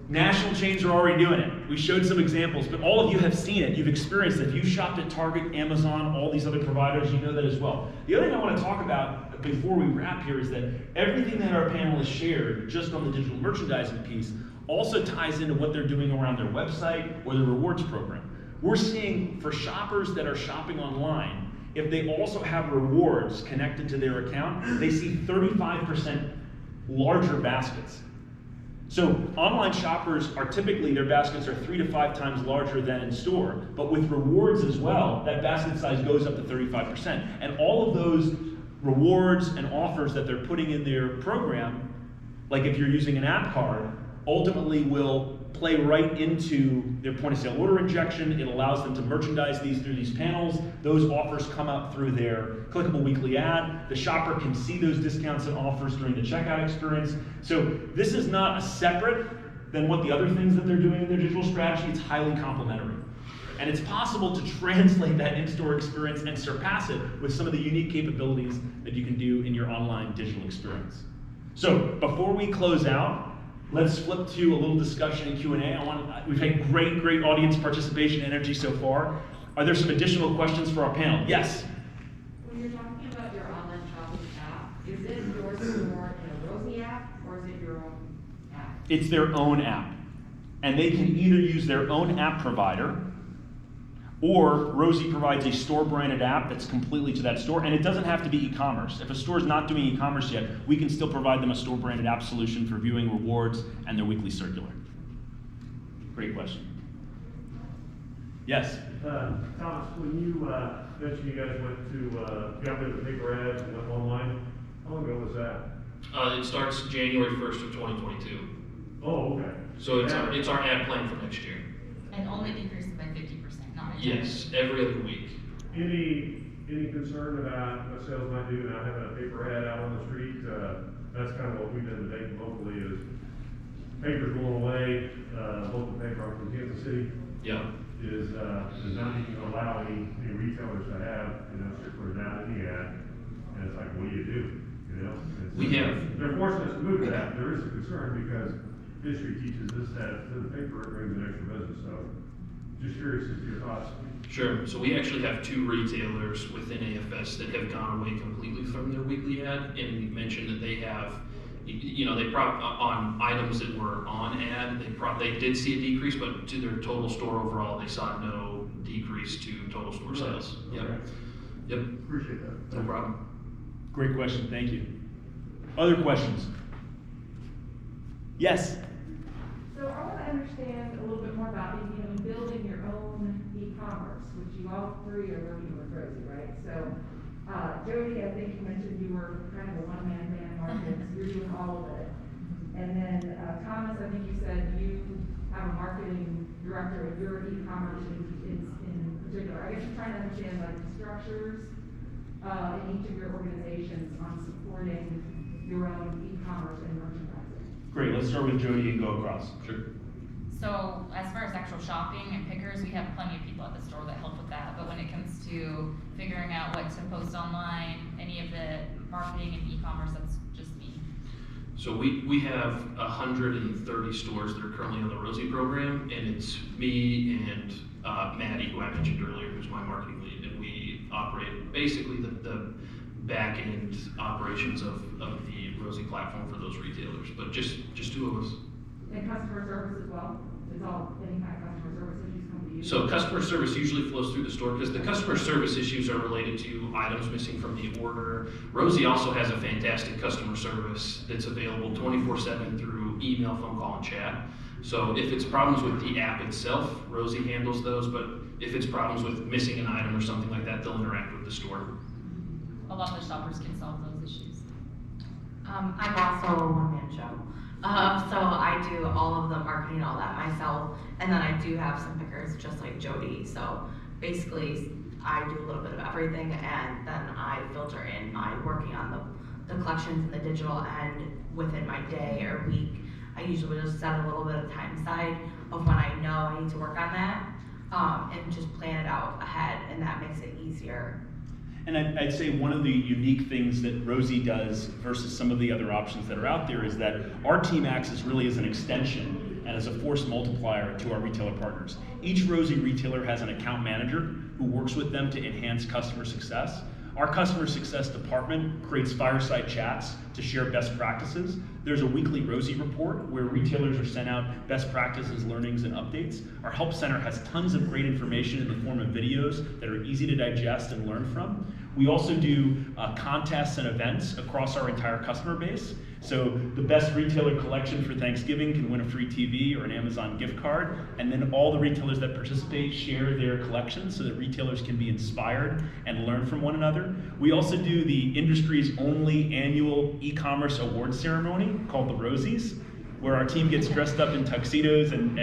National chains are already doing it. We showed some examples, but all of you have seen it. You've experienced it. If you shopped at Target, Amazon, all these other providers, you know that as well. The other thing I want to talk about before we wrap here is that everything that our panel has shared just on the digital merchandising piece also ties into what they're doing around their website or their rewards program. We're seeing for shoppers that are shopping online, if they also have rewards connected to their account, they see 35% larger baskets. So online shoppers are typically, their baskets are 3 to 5 times larger than in store, but with rewards as well, that basket size goes up to 35%. And all of those rewards and offers that they're putting in their program, like if you're using an app card, ultimately will play right into their point of sale order injection. It allows them to merchandise these through these panels. Those offers come out through their clickable weekly ad. The shopper can see those discounts and offers during the checkout experience. So this is not a separate than what the other things that they're doing in their digital strategy. It's highly complementary. And it's possible to translate that in-store experience and surpass it with some of the unique capabilities that you can do in your online digital experience. So before we close out, let's flip to a little discussion and Q&A. We've had great audience participation energy so far. Are there some additional questions for our panel? Yes? When you're talking about your online shopping app, is it your store in a Rosie app or is it your own app? It's their own app. And they can either use their own app provider, or Rosie provides a store-branded app that's completely to that store, and it doesn't have to be e-commerce. If a store is not doing e-commerce yet, we can still provide them a store-branded app solution for viewing rewards and their weekly circular. Great question. Yes? Thomas, when you mentioned you guys went to, got rid of the paper ads and went online, how long ago was that? It starts January 1st of 2022. Oh, okay. So it's our ad plan for next year. And only decreases by 50%, not a Yes, every other week. Any concern about what sales might do not having a paper ad out on the street? That's kind of what we've been debating locally is paper's going away. Local paper up in Kansas City Yeah. is not even going to allow any retailers to have, circulars out in the ad. And it's like, what do you do? They're forcing us to move to that. There is a concern because history teaches us that to the paper it brings an extra business. So just curious as to your thoughts. Sure. So we actually have 2 retailers within AFS that have gone away completely from their weekly ad and mentioned that they have, on items that were on ad, they did see a decrease, but to their total store overall, they saw no decrease to total store sales. Okay. Yep. Appreciate that. No problem. Great question, thank you. Other questions? Yes? So I want to understand a little bit more about building your own e-commerce, which you all 3 are working with Rosie, right? So, Jody, I think you mentioned you were kind of a one-man band market, so you're doing all of it. And then Thomas, I think you said you have a marketing director of your e-commerce in particular. I guess I'm trying to understand like the structures in each of your organizations on supporting your own e-commerce and merchandising. Great, let's start with Jody and go across. Sure. So as far as actual shopping and pickers, we have plenty of people at the store that help with that. But when it comes to figuring out what to post online, any of the marketing and e-commerce, that's just me. So we have 130 stores that are currently on the Rosie program, and it's me and Maddie, who I mentioned earlier, who's my marketing lead, and we operate basically the back end operations of the Rosie platform for those retailers, but just 2 of us. And customer service as well? It's all any kind of customer service issues come to you? So customer service usually flows through the store because the customer service issues are related to items missing from the order. Rosie also has a fantastic customer service that's available 24/7 through email, phone call, and chat. So if it's problems with the app itself, Rosie handles those, but if it's problems with missing an item or something like that, they'll interact with the store. A lot of the shoppers can solve those issues. I'm also a one-man show. So I do all of the marketing, all that myself, and then I do have some pickers just like Jody. So basically I do a little bit of everything, and then I filter in my working on the collections and the digital end within my day or week. I usually just set a little bit of time aside of when I know I need to work on that, and just plan it out ahead, and that makes it easier. And I'd say one of the unique things that Rosie does versus some of the other options that are out there is that our team acts as really as an extension and as a force multiplier to our retailer partners. Each Rosie retailer has an account manager who works with them to enhance customer success. Our customer success department creates fireside chats to share best practices. There's a weekly Rosie report where retailers are sent out best practices, learnings, and updates. Our help center has tons of great information in the form of videos that are easy to digest and learn from. We also do contests and events across our entire customer base. So the best retailer collection for Thanksgiving can win a free TV or an Amazon gift card, and then all the retailers that participate share their collections so that retailers can be inspired and learn from one another. We also do the industry's only annual e-commerce award ceremony called the Rosies, where our team gets dressed up in tuxedos and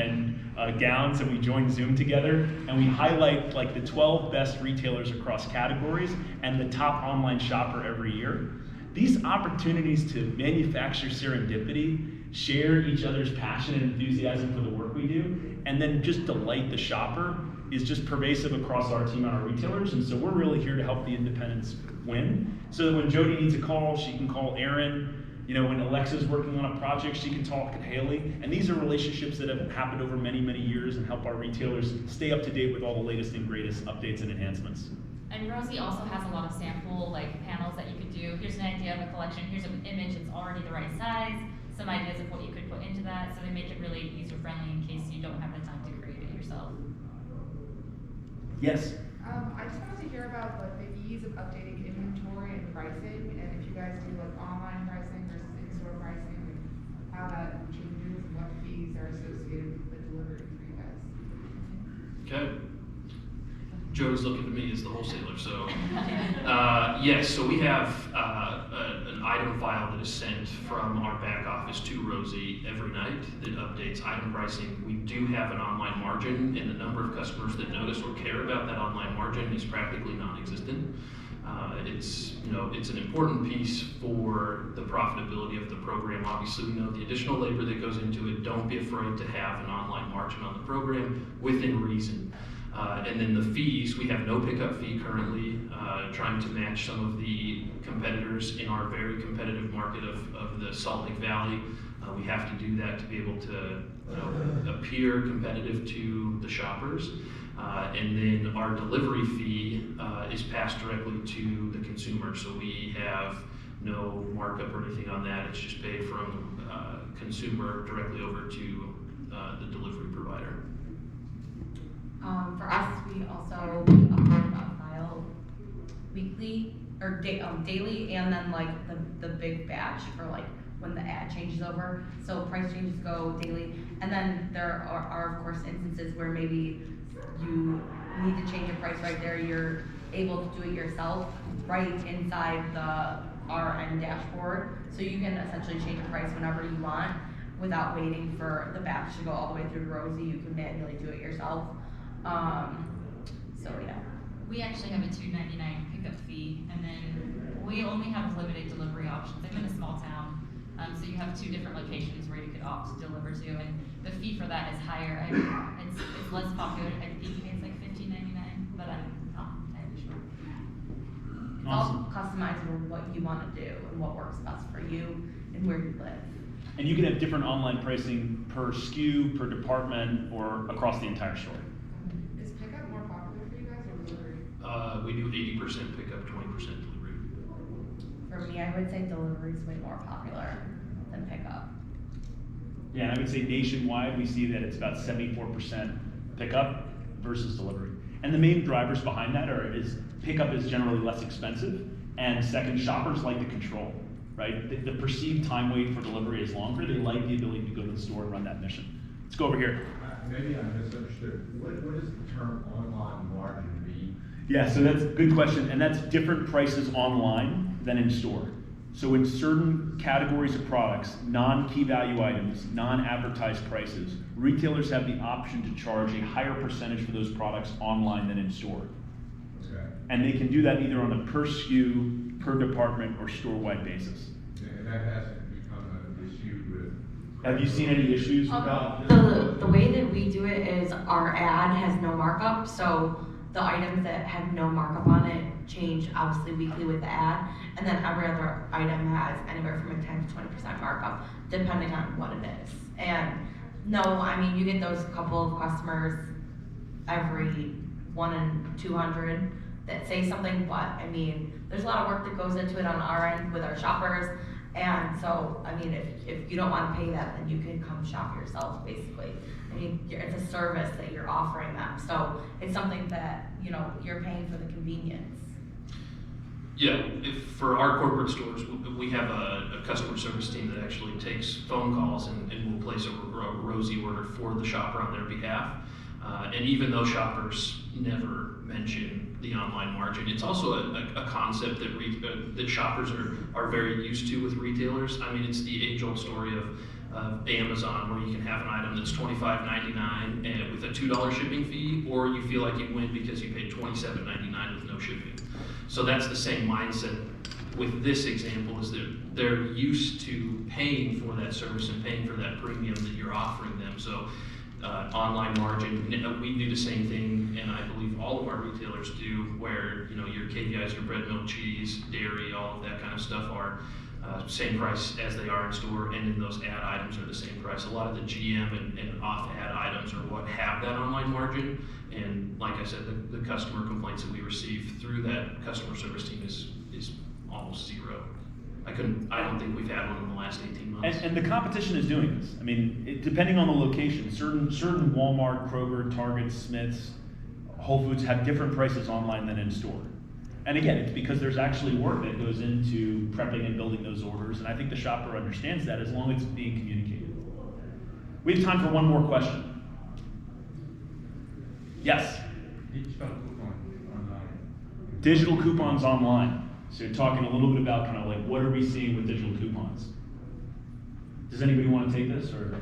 gowns, and we join Zoom together, and we highlight like the 12 best retailers across categories and the top online shopper every year. These opportunities to manufacture serendipity, share each other's passion and enthusiasm for the work we do, and then just delight the shopper is just pervasive across our team and our retailers. And so we're really here to help the independents win. So that when Jody needs a call, she can call Aaron. You know, when Alexa's working on a project, she can talk to Haley. And these are relationships that have happened over many, many years and help our retailers stay up to date with all the latest and greatest updates and enhancements. And Rosie also has a lot of sample panels that you could do. Here's an idea of a collection. Here's an image that's already the right size. Some ideas of what you could put into that. So they make it really user friendly in case you don't have the time to create it yourself. Yes. I just wanted to hear about like the ease of updating inventory and pricing, and if you guys do like online pricing versus in-store pricing, and how that changes and what fees are associated with the delivery for you guys. Okay. Jody's looking to me as the wholesaler, so yes. So we have an item file that is sent from our back office to Rosie every night that updates item pricing. We do have an online margin, and the number of customers that notice or care about that online margin is practically non-existent. It's an important piece for the profitability of the program. Obviously, we know the additional labor that goes into it. Don't be afraid to have an online margin on the program within reason. And then the fees, we have no pickup fee currently, trying to match some of the competitors in our very competitive market of the Salt Lake Valley. We have to do that to be able to appear competitive to the shoppers. And then our delivery fee is passed directly to the consumer. So we have no markup or anything on that. It's just paid from consumer directly over to the delivery provider. For us, we also upload a file weekly or daily, and then like the big batch for like when the ad changes over. So price changes go daily, and then there are of course instances where maybe you need to change a price right there. You're able to do it yourself right inside the RN dashboard, so you can essentially change a price whenever you want without waiting for the batch to go all the way through to Rosie. You can manually do it yourself. So yeah. We actually have a $2.99 pickup fee, and then we only have limited delivery options. I'm in a small town, so you have 2 different locations where you could opt to deliver to, and the fee for that is higher. It's less popular. I think it's like $15.99, but I'm not entirely sure. It's all customizable what you want to do and what works best for you and where you live. And you can have different online pricing per SKU, per department, or across the entire store. Is pickup more popular for you guys or delivery? We do 80% pickup, 20% delivery. For me, I would say delivery is way more popular than pickup. Yeah, and I would say nationwide, we see that it's about 74% pickup versus delivery. And the main drivers behind that is pickup is generally less expensive, and second, shoppers like the control, right? The perceived time wait for delivery is longer. They like the ability to go to the store and run that mission. Let's go over here. Maybe I misunderstood. What does the term online margin mean? Yeah, so that's a good question, and that's different prices online than in store. So in certain categories of products, non-key value items, non-advertised prices, retailers have the option to charge a higher percentage for those products online than in store. Okay. And they can do that either on a per SKU, per department, or store-wide basis. And that hasn't become an issue with... Have you seen any issues about The way that we do it is our ad has no markup, so the items that have no markup on it change obviously weekly with the ad, and then every other item has anywhere from a 10 to 20% markup, depending on what it is. And no, I mean, you get those couple of customers every 1 in 200 that say something, but I mean, there's a lot of work that goes into it on our end with our shoppers. And so, I mean, if you don't want to pay that, then you can come shop yourself, basically. I mean, it's a service that you're offering them. So it's something that, you know, you're paying for the convenience. Yeah, for our corporate stores, we have a customer service team that actually takes phone calls and will place a Rosie order for the shopper on their behalf. And even though shoppers never mention the online margin, it's also a concept that shoppers are very used to with retailers. I mean, it's the age-old story of Amazon, where you can have an item that's $25.99 and with a $2 shipping fee, or you feel like you win because you paid $27.99 with no shipping. So that's the same mindset with this example, is that they're used to paying for that service and paying for that premium that you're offering them. So online margin, we do the same thing, and I believe all of our retailers do, where, you know, your KVIs, your bread, milk, cheese, dairy, all of that kind of stuff are same price as they are in store, and then those ad items are the same price. A lot of the GM and off ad items are what have that online margin, and like I said, the customer complaints that we receive through that customer service team is almost zero. I don't think we've had one in the last 18 months. And the competition is doing this. I mean, depending on the location, certain Walmart, Kroger, Target, Smiths, Whole Foods have different prices online than in store. And again, it's because there's actually work that goes into prepping and building those orders, and I think the shopper understands that as long as it's being communicated. We have time for one more question. Yes? Digital coupons online. So you're talking a little bit about kind of like, what are we seeing with digital coupons? Does anybody want to take this, or?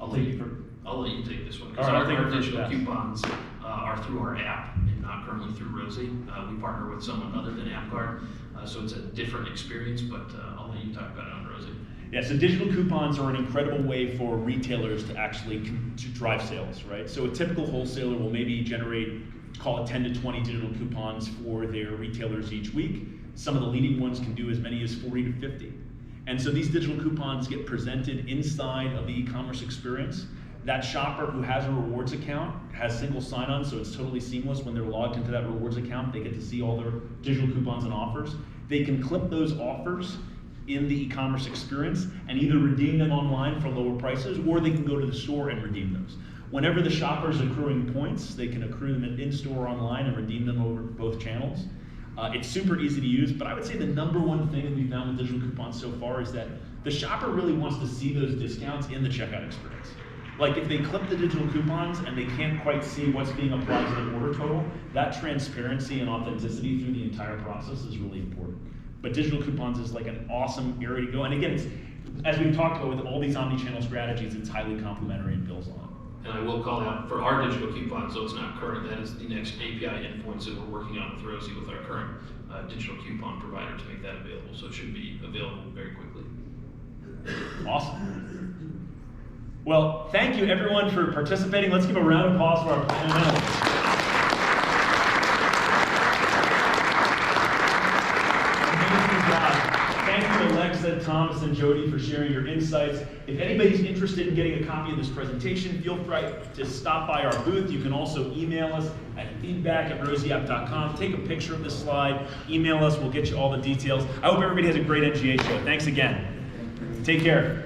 I'll let you take this one, because All right, our digital coupons are through our app and not currently through Rosie. We partner with someone other than AppCard, so it's a different experience, but I'll let you talk about it on Rosie. Yeah, so digital coupons are an incredible way for retailers to actually to drive sales, right? So a typical wholesaler will maybe generate, call it 10 to 20 digital coupons for their retailers each week. Some of the leading ones can do as many as 40 to 50. And so these digital coupons get presented inside of the e-commerce experience. That shopper who has a rewards account has single sign-on, so it's totally seamless. When they're logged into that rewards account, they get to see all their digital coupons and offers. They can clip those offers in the e-commerce experience and either redeem them online for lower prices, or they can go to the store and redeem those. Whenever the shopper's accruing points, they can accrue them in-store, online, and redeem them over both channels. It's super easy to use, but I would say the number one thing that we've found with digital coupons so far is that the shopper really wants to see those discounts in the checkout experience. Like, if they clip the digital coupons and they can't quite see what's being applied to the order total, that transparency and authenticity through the entire process is really important. But digital coupons is like an awesome area to go. And again, it's, as we've talked about with all these omni-channel strategies, it's highly complementary and builds on it. And I will call out for our digital coupons, though it's not current, that is the next API endpoints that we're working on with Rosie with our current digital coupon provider to make that available. So it should be available very quickly. Awesome. Well, thank you everyone for participating. Let's give a round of applause for our panelists. Thank you, Alexa, Thomas, and Jody, for sharing your insights. If anybody's interested in getting a copy of this presentation, feel free to stop by our booth. You can also email us at feedback@rosieapp.com. Take a picture of this slide, email us, we'll get you all the details. I hope everybody has a great NGA show. Thanks again. Take care.